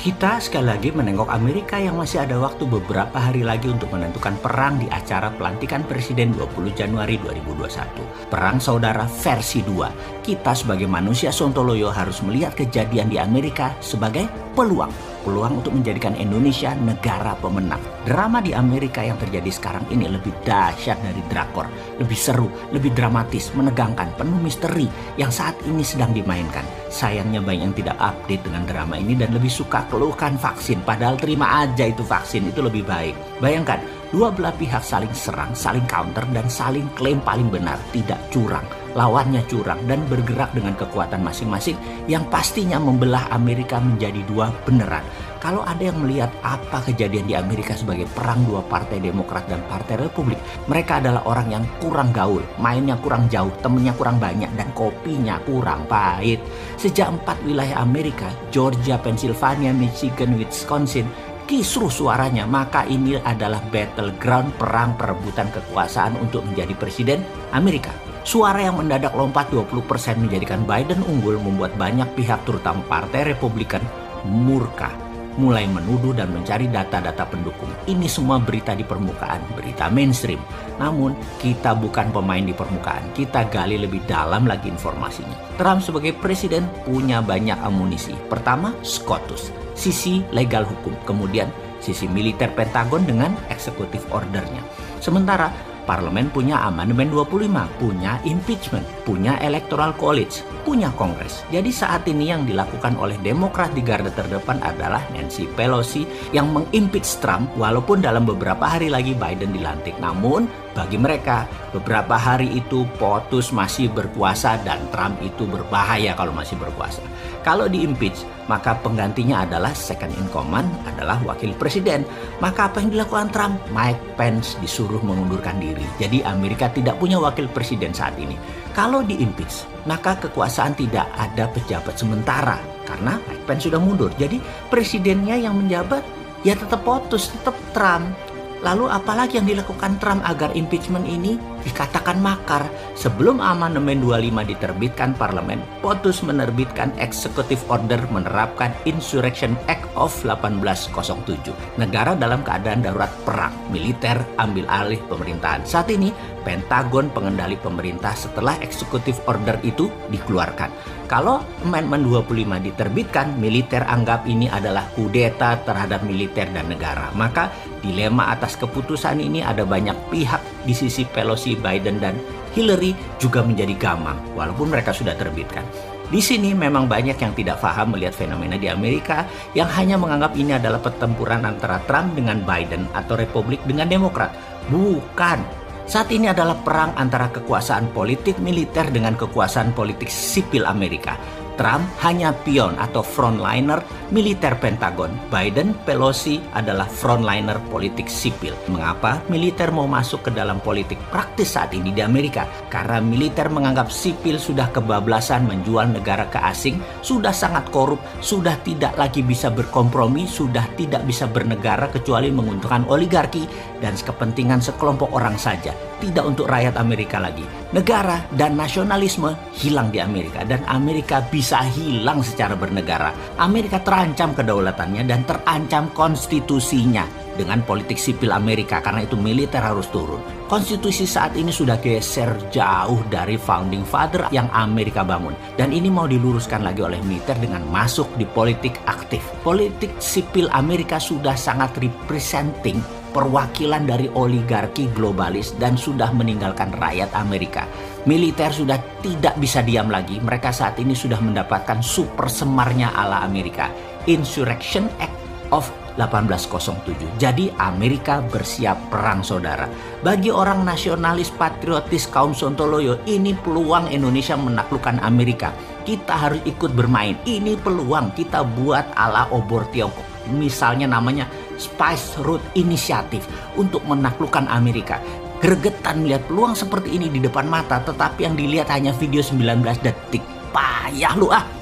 Kita sekali lagi menengok Amerika yang masih ada waktu beberapa hari lagi untuk menentukan perang di acara pelantikan Presiden 20 Januari 2021. Perang saudara versi 2. Kita sebagai manusia sontoloyo harus melihat kejadian di Amerika sebagai peluang. Peluang untuk menjadikan Indonesia negara pemenang. Drama di Amerika yang terjadi sekarang ini lebih dahsyat dari drakor. Lebih seru, lebih dramatis, menegangkan, penuh misteri yang saat ini sedang dimainkan. Sayangnya banyak yang tidak update dengan drama ini dan lebih suka keluhkan vaksin. Padahal terima aja itu vaksin, itu lebih baik. Bayangkan, dua belah pihak saling serang, saling counter, dan saling klaim paling benar, tidak curang. Lawannya curang dan bergerak dengan kekuatan masing-masing yang pastinya membelah Amerika menjadi dua beneran. Kalau ada yang melihat apa kejadian di Amerika sebagai perang dua partai Demokrat dan partai Republik, mereka adalah orang yang kurang gaul, mainnya kurang jauh, temennya kurang banyak, dan kopinya kurang pahit. Sejak 4 wilayah Amerika, Georgia, Pennsylvania, Michigan, Wisconsin, kisruh suaranya, maka ini adalah battleground perang perebutan kekuasaan untuk menjadi presiden Amerika. Suara yang mendadak lompat 20% menjadikan Biden unggul membuat banyak pihak terutama Partai Republikan murka, mulai menuduh dan mencari data-data pendukung. Ini semua berita di permukaan, berita mainstream. Namun kita bukan pemain di permukaan, kita gali lebih dalam lagi informasinya. Trump sebagai presiden punya banyak amunisi. Pertama, SCOTUS, sisi legal hukum. Kemudian sisi militer Pentagon dengan executive ordernya. Sementara Parlemen punya amandemen 25, punya impeachment, punya electoral college, punya kongres. Jadi saat ini yang dilakukan oleh Demokrat di garda terdepan adalah Nancy Pelosi yang mengimpeach Trump walaupun dalam beberapa hari lagi Biden dilantik. Namun bagi mereka beberapa hari itu POTUS masih berkuasa dan Trump itu berbahaya kalau masih berkuasa. Kalau diimpeach maka penggantinya adalah second in command adalah wakil presiden. Maka apa yang dilakukan Trump? Mike Pence disuruh mengundurkan diri. Jadi Amerika tidak punya wakil presiden saat ini. Kalau diimpeach, maka kekuasaan tidak ada pejabat sementara karena Mike Pence sudah mundur. Jadi presidennya yang menjabat ya tetap POTUS, tetap Trump. Lalu apalagi yang dilakukan Trump agar impeachment ini dikatakan makar? Sebelum amandemen 25 diterbitkan parlemen, POTUS menerbitkan executive order menerapkan Insurrection Act of 1807. Negara dalam keadaan darurat perang, militer ambil alih pemerintahan. Saat ini Pentagon pengendali pemerintah setelah executive order itu dikeluarkan. Kalau Amendment 25 diterbitkan, militer anggap ini adalah kudeta terhadap militer dan negara. Maka dilema atas keputusan ini ada banyak pihak di sisi Pelosi, Biden, dan Hillary juga menjadi gamang walaupun mereka sudah terbitkan. Di sini memang banyak yang tidak paham melihat fenomena di Amerika yang hanya menganggap ini adalah pertempuran antara Trump dengan Biden atau Republik dengan Demokrat. Bukan. Saat ini adalah perang antara kekuasaan politik militer dengan kekuasaan politik sipil Amerika. Trump hanya pion atau frontliner militer Pentagon. Biden, Pelosi adalah frontliner politik sipil. Mengapa militer mau masuk ke dalam politik praktis saat ini di Amerika? Karena militer menganggap sipil sudah kebablasan menjual negara ke asing, sudah sangat korup, sudah tidak lagi bisa berkompromi, sudah tidak bisa bernegara kecuali menguntungkan oligarki dan kepentingan sekelompok orang saja. Tidak untuk rakyat Amerika lagi. Negara dan nasionalisme hilang di Amerika dan Amerika bisa hilang secara bernegara. Amerika terancam kedaulatannya dan terancam konstitusinya dengan politik sipil Amerika, karena itu militer harus turun. Konstitusi saat ini sudah geser jauh dari founding father yang Amerika bangun, dan ini mau diluruskan lagi oleh militer dengan masuk di politik aktif. Politik sipil Amerika sudah sangat representing perwakilan dari oligarki globalis dan sudah meninggalkan rakyat Amerika. Militer sudah tidak bisa diam lagi. Mereka saat ini sudah mendapatkan super semarnya ala Amerika. Insurrection Act of 1807. Jadi Amerika bersiap perang, saudara. Bagi orang nasionalis patriotis kaum Sontoloyo, ini peluang Indonesia menaklukkan Amerika. Kita harus ikut bermain. Ini peluang kita buat ala obor Tiongkok. Misalnya namanya Spice Route Initiative untuk menaklukkan Amerika. Gregetan melihat peluang seperti ini di depan mata, tetapi yang dilihat hanya video 19 detik. Payah lu ah.